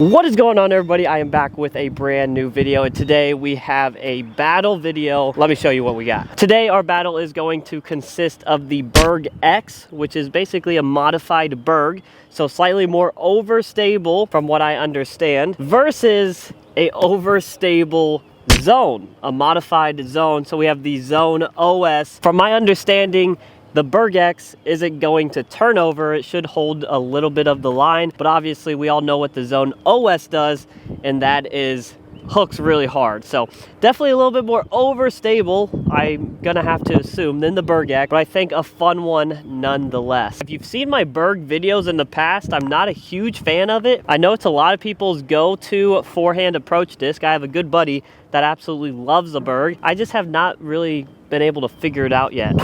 What is going on, everybody? I am back with a brand new video, and today we have a battle video. Let me show you what we got. Today our battle is going to consist of the Berg X, which is basically a modified Berg, so slightly more overstable from what I understand, versus a overstable Zone, a modified Zone. So we have the Zone OS. From my understanding, the Berg X isn't going to turn over. It should hold a little bit of the line, but obviously we all know what the Zone OS does, and that is hooks really hard. So definitely a little bit more overstable, I'm gonna have to assume, than the Berg X, but I think a fun one nonetheless. If you've seen my Berg videos in the past, I'm not a huge fan of it. I know it's a lot of people's go-to forehand approach disc. I have a good buddy that absolutely loves the Berg. I just have not really been able to figure it out yet.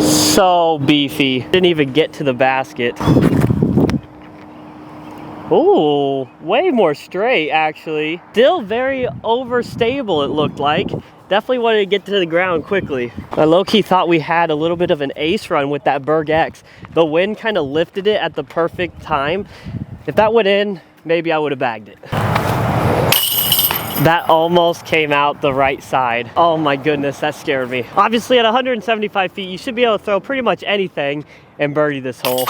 So beefy. Didn't even get to the basket. Ooh, way more straight actually. Still very overstable, it looked like. Definitely wanted to get to the ground quickly. I low-key thought we had a little bit of an ace run with that Berg X. The wind kind of lifted it at the perfect time. If that went in, maybe I would have bagged it. That almost came out the right side. Oh my goodness, that scared me. Obviously at 175 feet, you should be able to throw pretty much anything and birdie this hole.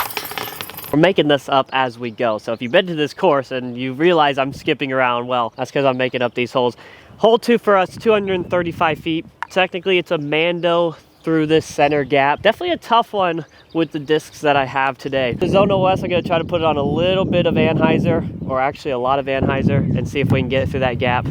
We're making this up as we go. So if you've been to this course and you realize I'm skipping around, well, that's because I'm making up these holes. Hole 2 for us, 235 feet. Technically it's a Mando through this center gap. Definitely a tough one with the discs that I have today. The Zone OS, I'm gonna try to put it on a little bit of Anheuser, or actually a lot of Anheuser, and see if we can get through that gap.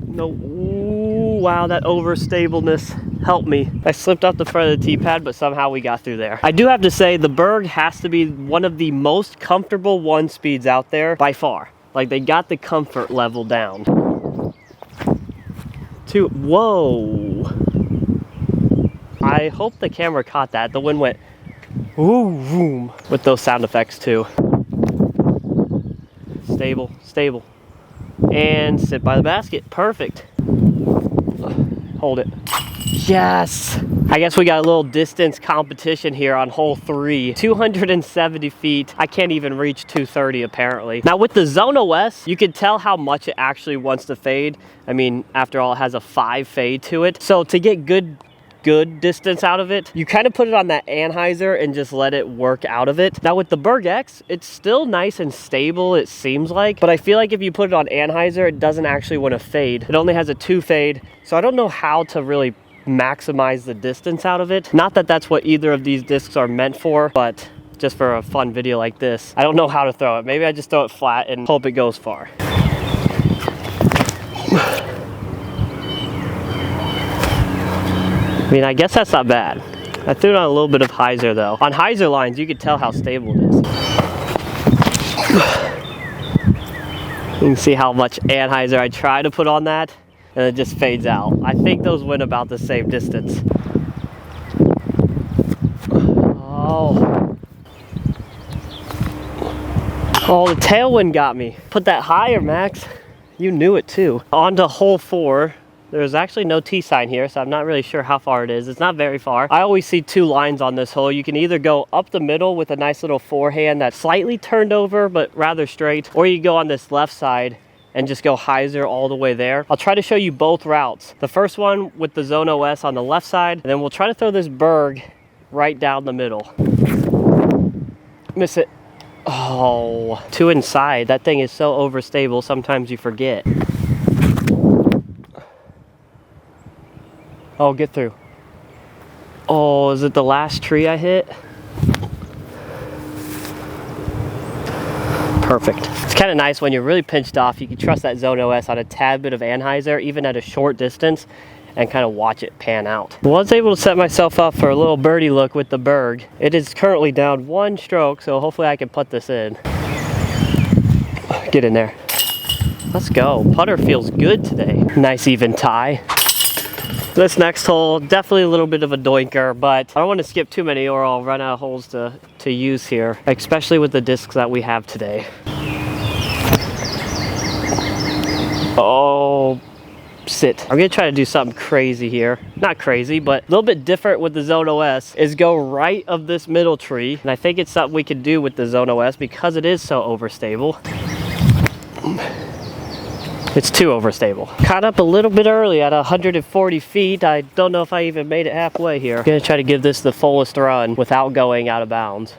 No, ooh, wow, that overstableness helped me. I slipped off the front of the tee pad, but somehow we got through there. I do have to say, the Berg has to be one of the most comfortable one speeds out there by far. Like, they got the comfort level down. Whoa. I hope the camera caught that. The wind went ooh, boom, with those sound effects too. Stable, stable. And sit by the basket. Perfect. Hold it. Yes! I guess we got a little distance competition here on hole 3. 270 feet. I can't even reach 230 apparently. Now with the Zone OS, you can tell how much it actually wants to fade. I mean, after all, it has a 5 fade to it. So to get good distance out of it, you kind of put it on that Anheuser and just let it work out of it. Now with the Berg X, it's still nice and stable, it seems like, but I feel like if you put it on Anheuser, it doesn't actually want to fade. It only has a 2 fade, so I don't know how to really maximize the distance out of it. Not that that's what either of these discs are meant for, but just for a fun video like this, I don't know how to throw it. Maybe I just throw it flat and hope it goes far. I mean, I guess that's not bad. I threw it on a little bit of hyzer though. On hyzer lines, you could tell how stable it is. You can see how much Anheuser I try to put on that, and it just fades out. I think those went about the same distance. Oh. Oh, the tailwind got me. Put that higher, Max. You knew it too. On to hole 4. There's actually no T sign here, so I'm not really sure how far it is. It's not very far. I always see 2 lines on this hole. You can either go up the middle with a nice little forehand that's slightly turned over, but rather straight, or you go on this left side and just go hyzer all the way there. I'll try to show you both routes. The first one with the Zone OS on the left side, and then we'll try to throw this Berg right down the middle. Miss it. Oh, 2 inside. That thing is so overstable, sometimes you forget. Oh, get through. Oh, is it the last tree I hit? Perfect. It's kind of nice when you're really pinched off, you can trust that Zone OS on a tad bit of Anheuser, even at a short distance, and kind of watch it pan out. I was able to set myself up for a little birdie look with the Berg. It is currently down 1 stroke, so hopefully I can put this in. Get in there. Let's go. Putter feels good today. Nice even tie. This next hole, definitely a little bit of a doinker, but I don't want to skip too many or I'll run out of holes to use here, especially with the discs that we have today. Oh, sit. I'm gonna try to do something crazy here. Not crazy, but a little bit different with the Zone OS is go right of this middle tree. And I think it's something we can do with the Zone OS because it is so overstable. It's too overstable. Caught up a little bit early at 140 feet. I don't know if I even made it halfway here. I'm gonna try to give this the fullest run without going out of bounds.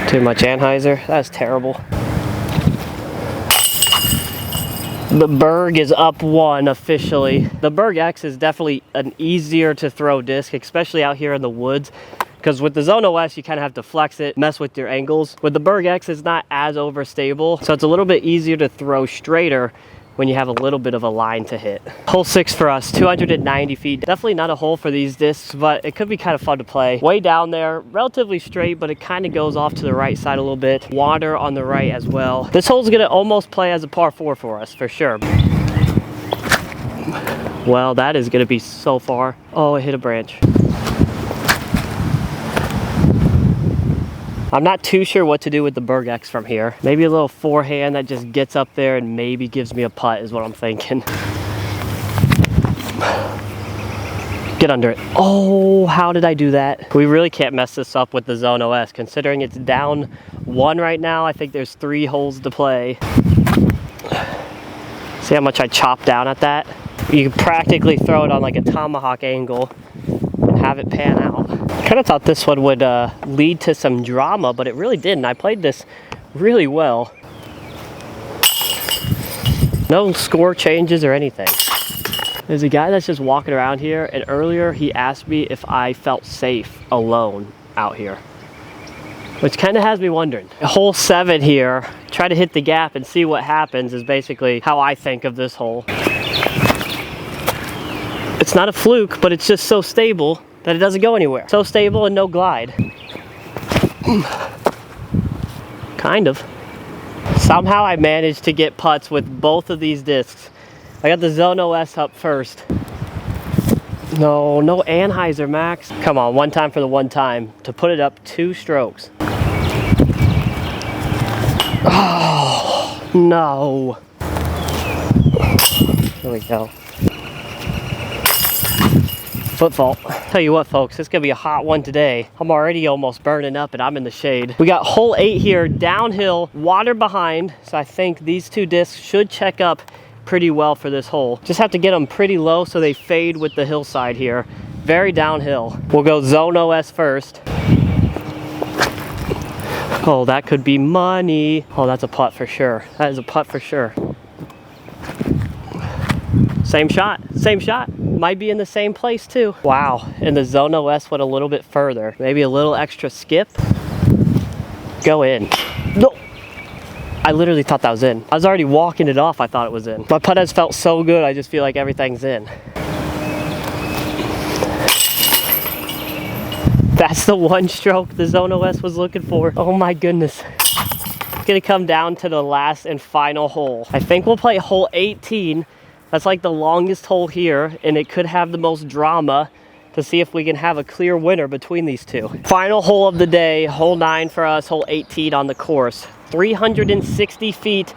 Too much anhyzer. That's terrible. The Berg is up 1 officially. The Berg X is definitely an easier to throw disc, especially out here in the woods. Because with the Zone OS, you kind of have to flex it, mess with your angles. With the Berg X, it's not as overstable, so it's a little bit easier to throw straighter when you have a little bit of a line to hit. Hole 6 for us, 290 feet. Definitely not a hole for these discs, but it could be kind of fun to play. Way down there, relatively straight, but it kind of goes off to the right side a little bit. Water on the right as well. This hole's gonna almost play as a par 4 for us, for sure. Well, that is gonna be so far. Oh, it hit a branch. I'm not too sure what to do with the Berg X from here. Maybe a little forehand that just gets up there and maybe gives me a putt is what I'm thinking. Get under it. Oh, how did I do that? We really can't mess this up with the Zone OS. Considering it's down 1 right now, I think there's 3 holes to play. See how much I chopped down at that? You can practically throw it on like a tomahawk angle and have it pan out. Kind of thought this one would lead to some drama, but it really didn't. I played this really well. No score changes or anything. There's a guy that's just walking around here, and earlier he asked me if I felt safe alone out here, which kind of has me wondering. Hole 7 here, try to hit the gap and see what happens is basically how I think of this hole. It's not a fluke, but it's just so stable that it doesn't go anywhere. So stable and no glide. Kind of. Somehow I managed to get putts with both of these discs. I got the Zone OS up first. No anhyzer, Max. Come on, one time for the one time to put it up 2 strokes. Oh, no. There we go. Foot fault. Tell you what, folks, it's gonna be a hot one today. I'm already almost burning up and I'm in the shade. We got hole 8 here, downhill, water behind. So I think these 2 discs should check up pretty well for this hole. Just have to get them pretty low so they fade with the hillside here. Very downhill. We'll go Zone OS first. Oh, that could be money. Oh, that's a putt for sure. That is a putt for sure. Same shot, same shot. Might be in the same place too. Wow, and the Zone OS went a little bit further. Maybe a little extra skip. Go in. No, I literally thought that was in. I was already walking it off, I thought it was in. My putt has felt so good, I just feel like everything's in. That's the 1 stroke the Zone OS was looking for. Oh my goodness. It's gonna come down to the last and final hole. I think we'll play hole 18. That's like the longest hole here, and it could have the most drama to see if we can have a clear winner between these 2. Final hole of the day, hole 9 for us, hole 18 on the course. 360 feet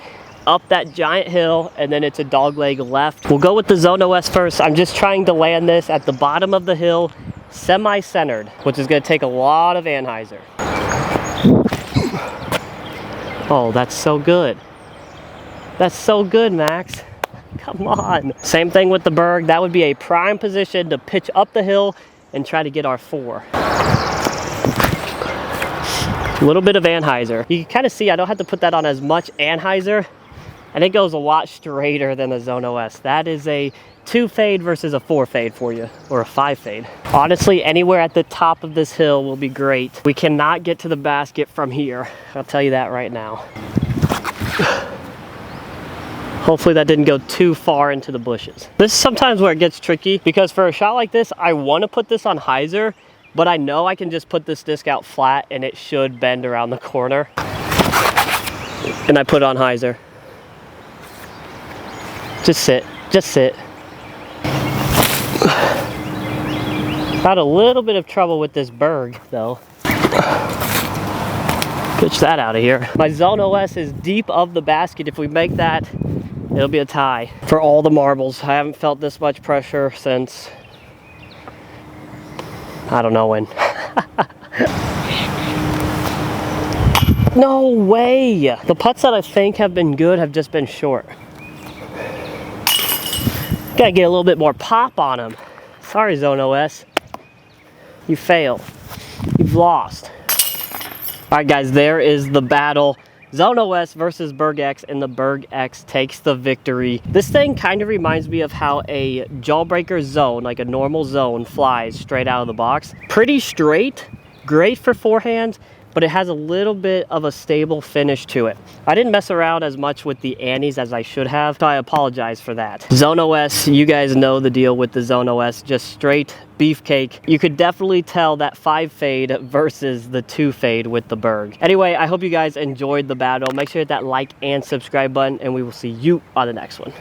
up that giant hill, and then it's a dogleg left. We'll go with the Zone OS first. I'm just trying to land this at the bottom of the hill, semi-centered, which is gonna take a lot of anhyzer. Oh, that's so good. That's so good, Max. Come on. Same thing with the Berg. That would be a prime position to pitch up the hill and try to get our 4. A little bit of anhyzer. You can kind of see I don't have to put that on as much anhyzer, and it goes a lot straighter than the Zone OS. That is a 2 fade versus a 4 fade for you, or a 5 fade. Honestly, anywhere at the top of this hill will be great. We cannot get to the basket from here. I'll tell you that right now. Hopefully that didn't go too far into the bushes. This is sometimes where it gets tricky, because for a shot like this, I want to put this on hyzer, but I know I can just put this disc out flat and it should bend around the corner. And I put it on hyzer. Just sit, just sit. Had a little bit of trouble with this Berg though. Pitch that out of here. My Zone OS is deep of the basket. If we make that It'll be a tie for all the marbles. I haven't felt this much pressure since, I don't know when. No way! The putts that I think have been good have just been short. Gotta get a little bit more pop on them. Sorry, Zone OS. You failed. You've lost. Alright guys, there is the battle. Zone OS versus Berg X, and the Berg X takes the victory. This thing kind of reminds me of how a jawbreaker zone, like a normal zone, flies straight out of the box. Pretty straight, great for forehand, but it has a little bit of a stable finish to it. I didn't mess around as much with the annies as I should have, so I apologize for that. Zone OS, you guys know the deal with the Zone OS, just straight beefcake. You could definitely tell that 5 fade versus the 2 fade with the Berg. Anyway, I hope you guys enjoyed the battle. Make sure to hit that like and subscribe button, and we will see you on the next one.